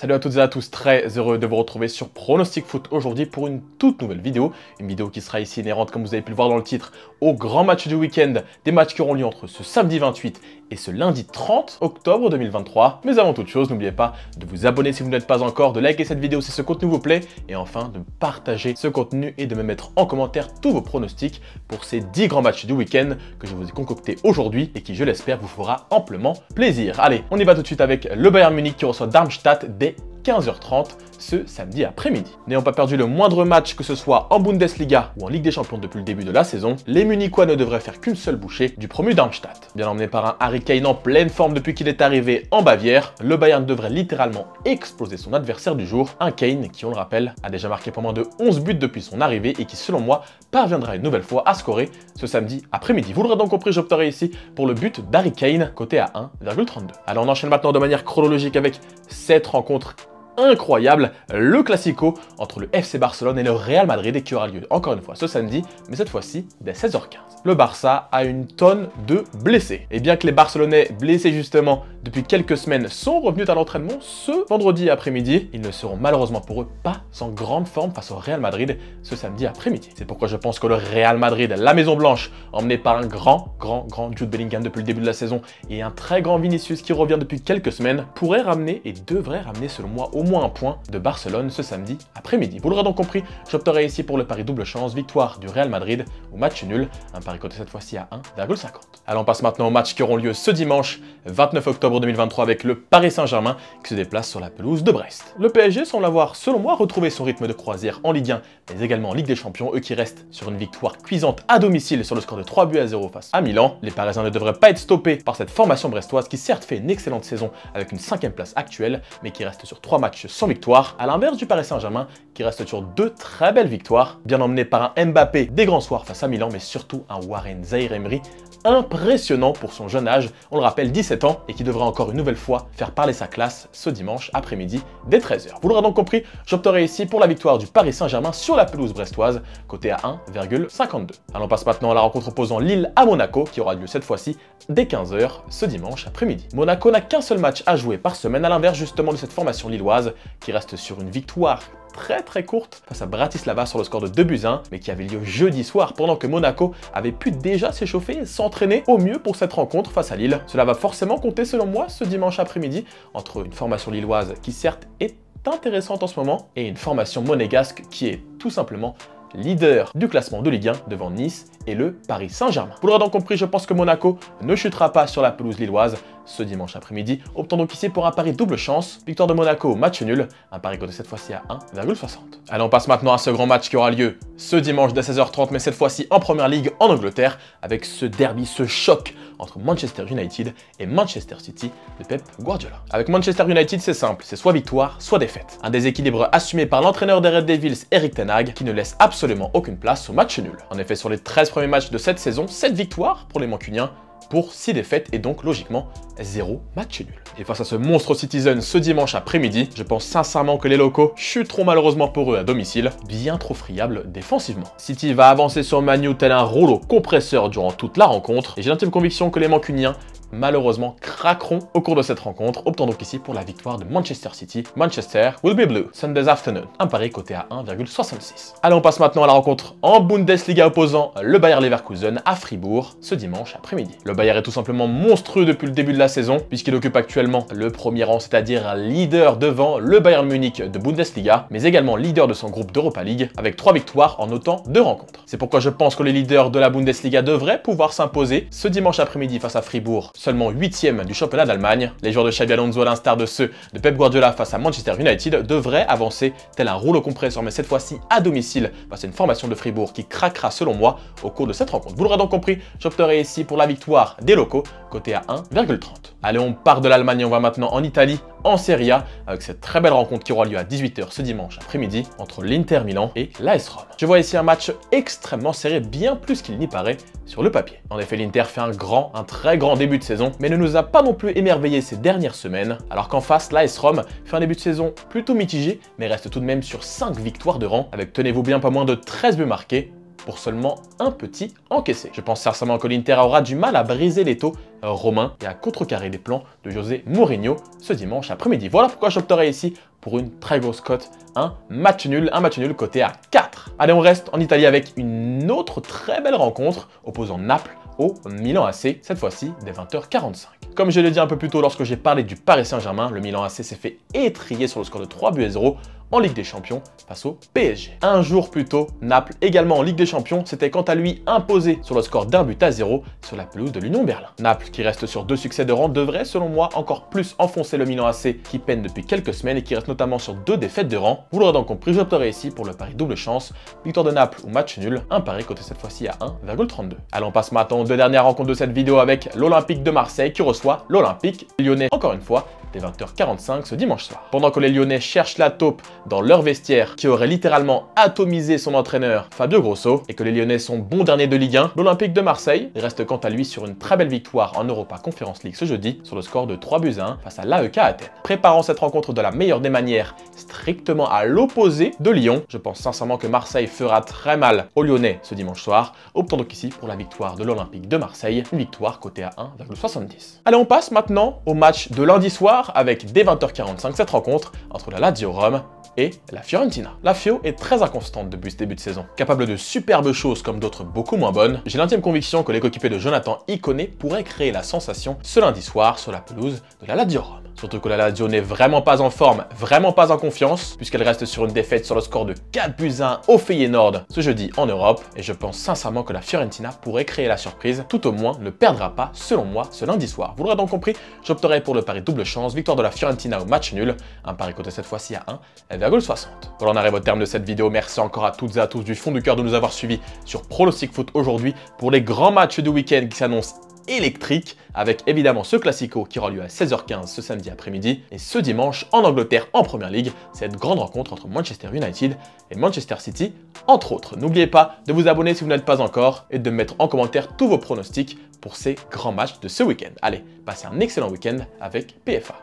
Salut à toutes et à tous, très heureux de vous retrouver sur Pronostic Foot aujourd'hui pour une toute nouvelle vidéo. Une vidéo qui sera ici inhérente, comme vous avez pu le voir dans le titre, au grand match du week-end. Des matchs qui auront lieu entre ce samedi 28 et ce lundi 30 octobre 2023. Mais avant toute chose, n'oubliez pas de vous abonner si vous n'êtes pas encore, de liker cette vidéo si ce contenu vous plaît, et enfin de partager ce contenu et de me mettre en commentaire tous vos pronostics pour ces 10 grands matchs du week-end que je vous ai concoctés aujourd'hui et qui, je l'espère, vous fera amplement plaisir. Allez, on y va tout de suite avec le Bayern Munich qui reçoit Darmstadt dès 15h30 ce samedi après-midi. N'ayant pas perdu le moindre match, que ce soit en Bundesliga ou en Ligue des Champions depuis le début de la saison, les Munichois ne devraient faire qu'une seule bouchée du promu Darmstadt. Bien emmené par un Harry Kane en pleine forme depuis qu'il est arrivé en Bavière, le Bayern devrait littéralement exploser son adversaire du jour, un Kane qui, on le rappelle, a déjà marqué pas moins de 11 buts depuis son arrivée et qui, selon moi, parviendra une nouvelle fois à scorer ce samedi après-midi. Vous l'aurez donc compris, j'opterai ici pour le but d'Harry Kane, coté à 1,32. Alors on enchaîne maintenant de manière chronologique avec cette rencontre incroyable, le Classico entre le FC Barcelone et le Real Madrid, et qui aura lieu encore une fois ce samedi, mais cette fois-ci dès 16h15. Le Barça a une tonne de blessés. Et bien que les Barcelonais blessés justement depuis quelques semaines sont revenus à l'entraînement ce vendredi après-midi, ils ne seront malheureusement pour eux pas en grande forme face au Real Madrid ce samedi après-midi. C'est pourquoi je pense que le Real Madrid, la Maison Blanche, emmené par un grand Jude Bellingham depuis le début de la saison et un très grand Vinicius qui revient depuis quelques semaines, pourrait ramener et devrait ramener selon moi au moins un point de Barcelone ce samedi après-midi. Vous l'aurez donc compris, j'opterai ici pour le pari double chance, victoire du Real Madrid ou match nul, un pari coté cette fois-ci à 1,50. Allons, on passe maintenant aux matchs qui auront lieu ce dimanche 29 octobre 2023 avec le Paris Saint-Germain qui se déplace sur la pelouse de Brest. Le PSG semble avoir, selon moi, retrouvé son rythme de croisière en Ligue 1, mais également en Ligue des Champions, eux qui restent sur une victoire cuisante à domicile sur le score de 3-0 face à Milan. Les Parisiens ne devraient pas être stoppés par cette formation brestoise qui certes fait une excellente saison avec une 5e place actuelle, mais qui reste sur 3 matchs sans victoire, à l'inverse du Paris Saint-Germain qui reste sur 2 très belles victoires, bien emmené par un Mbappé des grands soirs face à Milan, mais surtout un Warren Zaïre-Emery impressionnant pour son jeune âge, on le rappelle 17 ans, et qui devrait encore une nouvelle fois faire parler sa classe ce dimanche après-midi dès 13h. Vous l'aurez donc compris, j'opterai ici pour la victoire du Paris Saint-Germain sur la pelouse brestoise, côté à 1,52. Alors on passe maintenant à la rencontre opposant Lille à Monaco, qui aura lieu cette fois-ci dès 15h ce dimanche après-midi. Monaco n'a qu'un seul match à jouer par semaine, à l'inverse justement de cette formation lilloise, qui reste sur une victoire très courte face à Bratislava sur le score de 2-1, mais qui avait lieu jeudi soir pendant que Monaco avait pu déjà s'échauffer et s'entraîner au mieux pour cette rencontre face à Lille. Cela va forcément compter selon moi ce dimanche après-midi entre une formation lilloise qui certes est intéressante en ce moment et une formation monégasque qui est tout simplement leader du classement de Ligue 1 devant Nice et le Paris Saint-Germain. Vous l'aurez donc compris, je pense que Monaco ne chutera pas sur la pelouse lilloise ce dimanche après-midi. Optons donc ici pour un pari double chance, victoire de Monaco, match nul, un pari coté cette fois-ci à 1,60. Allez, on passe maintenant à ce grand match qui aura lieu ce dimanche dès 16h30, mais cette fois-ci en Première Ligue en Angleterre, avec ce derby, ce choc entre Manchester United et Manchester City de Pep Guardiola. Avec Manchester United, c'est simple, c'est soit victoire, soit défaite. Un déséquilibre assumé par l'entraîneur des Red Devils, Erik ten Hag, qui ne laisse absolument aucune place au match nul. En effet, sur les 13 premiers matchs de cette saison, 7 victoires pour les Mancuniens, pour 6 défaites et donc logiquement 0 match nul. Et face à ce monstre Citizen ce dimanche après-midi, je pense sincèrement que les locaux chuteront malheureusement pour eux à domicile, bien trop friables défensivement. City va avancer sur Manu tel un rouleau compresseur durant toute la rencontre, et j'ai l'intime conviction que les Mancuniens malheureusement craqueront au cours de cette rencontre, optant donc ici pour la victoire de Manchester City. Manchester will be blue, Sunday afternoon, un pari coté à 1,66. Allez, on passe maintenant à la rencontre en Bundesliga opposant le Bayer Leverkusen à Fribourg ce dimanche après-midi. Le Bayer est tout simplement monstrueux depuis le début de la saison, puisqu'il occupe actuellement le premier rang, c'est-à-dire leader devant le Bayern Munich de Bundesliga, mais également leader de son groupe d'Europa League, avec 3 victoires en autant de rencontres. C'est pourquoi je pense que les leaders de la Bundesliga devraient pouvoir s'imposer ce dimanche après-midi face à Fribourg, seulement 8e du championnat d'Allemagne. Les joueurs de Xabi Alonso, à l'instar de ceux de Pep Guardiola face à Manchester United, devraient avancer tel un rouleau compresseur, mais cette fois-ci à domicile face à une formation de Fribourg qui craquera selon moi au cours de cette rencontre. Vous l'aurez donc compris, j'opterai ici pour la victoire des locaux, côté à 1,30. Allez, on part de l'Allemagne et on va maintenant en Italie, en Serie A, avec cette très belle rencontre qui aura lieu à 18h ce dimanche après-midi entre l'Inter Milan et l'AS Rome. Je vois ici un match extrêmement serré, bien plus qu'il n'y paraît sur le papier. En effet, l'Inter fait un très grand début de saison, mais ne nous a pas non plus émerveillé ces dernières semaines, alors qu'en face, l'AS Rome fait un début de saison plutôt mitigé, mais reste tout de même sur 5 victoires de rang, avec, tenez-vous bien, pas moins de 13 buts marqués, pour seulement un petit encaissé. Je pense sincèrement que l'Inter aura du mal à briser les taux romains et à contrecarrer les plans de José Mourinho ce dimanche après-midi. Voilà pourquoi j'opterai ici pour une très grosse cote, un match nul coté à 4. Allez, on reste en Italie avec une autre très belle rencontre opposant Naples au Milan AC, cette fois-ci dès 20h45. Comme je l'ai dit un peu plus tôt lorsque j'ai parlé du Paris Saint-Germain, le Milan AC s'est fait étriller sur le score de 3-0 en Ligue des Champions face au PSG. Un jour plus tôt, Naples, également en Ligue des Champions, s'était quant à lui imposé sur le score d'1-0 sur la pelouse de l'Union Berlin. Naples, qui reste sur 2 succès de rang, devrait selon moi encore plus enfoncer le Milan AC qui peine depuis quelques semaines et qui reste notamment sur 2 défaites de rang. Vous l'aurez donc compris, j'opterai ici pour le pari double chance, victoire de Naples ou match nul, un pari coté cette fois-ci à 1,32. Allons, on passe maintenant aux 2 dernières rencontres de cette vidéo avec l'Olympique de Marseille qui reçoit l'Olympique Lyonnais, encore une fois, dès 20h45 ce dimanche soir. Pendant que les Lyonnais cherchent la taupe dans leur vestiaire qui aurait littéralement atomisé son entraîneur Fabio Grosso et que les Lyonnais sont bons derniers de Ligue 1, l'Olympique de Marseille reste quant à lui sur une très belle victoire en Europa Conference League ce jeudi sur le score de 3-1 face à l'AEK Athènes. Préparant cette rencontre de la meilleure des manières, strictement à l'opposé de Lyon, je pense sincèrement que Marseille fera très mal aux Lyonnais ce dimanche soir, optant donc ici pour la victoire de l'Olympique de Marseille, une victoire cotée à 1,70. Allez, on passe maintenant au match de lundi soir avec dès 20h45 cette rencontre entre la Lazio Rome et la Fiorentina. La Fio est très inconstante depuis ce début de saison. Capable de superbes choses comme d'autres beaucoup moins bonnes, j'ai l'intime conviction que les coéquipiers de Jonathan Ikoné pourraient créer la sensation ce lundi soir sur la pelouse de la Lazio Rome. Surtout que la Lazio n'est vraiment pas en forme, vraiment pas en confiance, puisqu'elle reste sur une défaite sur le score de 4-1 au Feyenoord ce jeudi en Europe, et je pense sincèrement que la Fiorentina pourrait créer la surprise, tout au moins ne perdra pas, selon moi, ce lundi soir. Vous l'aurez donc compris, j'opterai pour le pari double chance, victoire de la Fiorentina au match nul, un pari coté cette fois-ci à 1,60. Voilà, on arrive au terme de cette vidéo, merci encore à toutes et à tous du fond du cœur de nous avoir suivis sur Pronostic Foot aujourd'hui pour les grands matchs du week-end qui s'annoncent électrique, avec évidemment ce classico qui aura lieu à 16h15 ce samedi après-midi, et ce dimanche en Angleterre en Première Ligue, cette grande rencontre entre Manchester United et Manchester City, entre autres. N'oubliez pas de vous abonner si vous n'êtes pas encore, et de mettre en commentaire tous vos pronostics pour ces grands matchs de ce week-end. Allez, passez un excellent week-end avec PFA.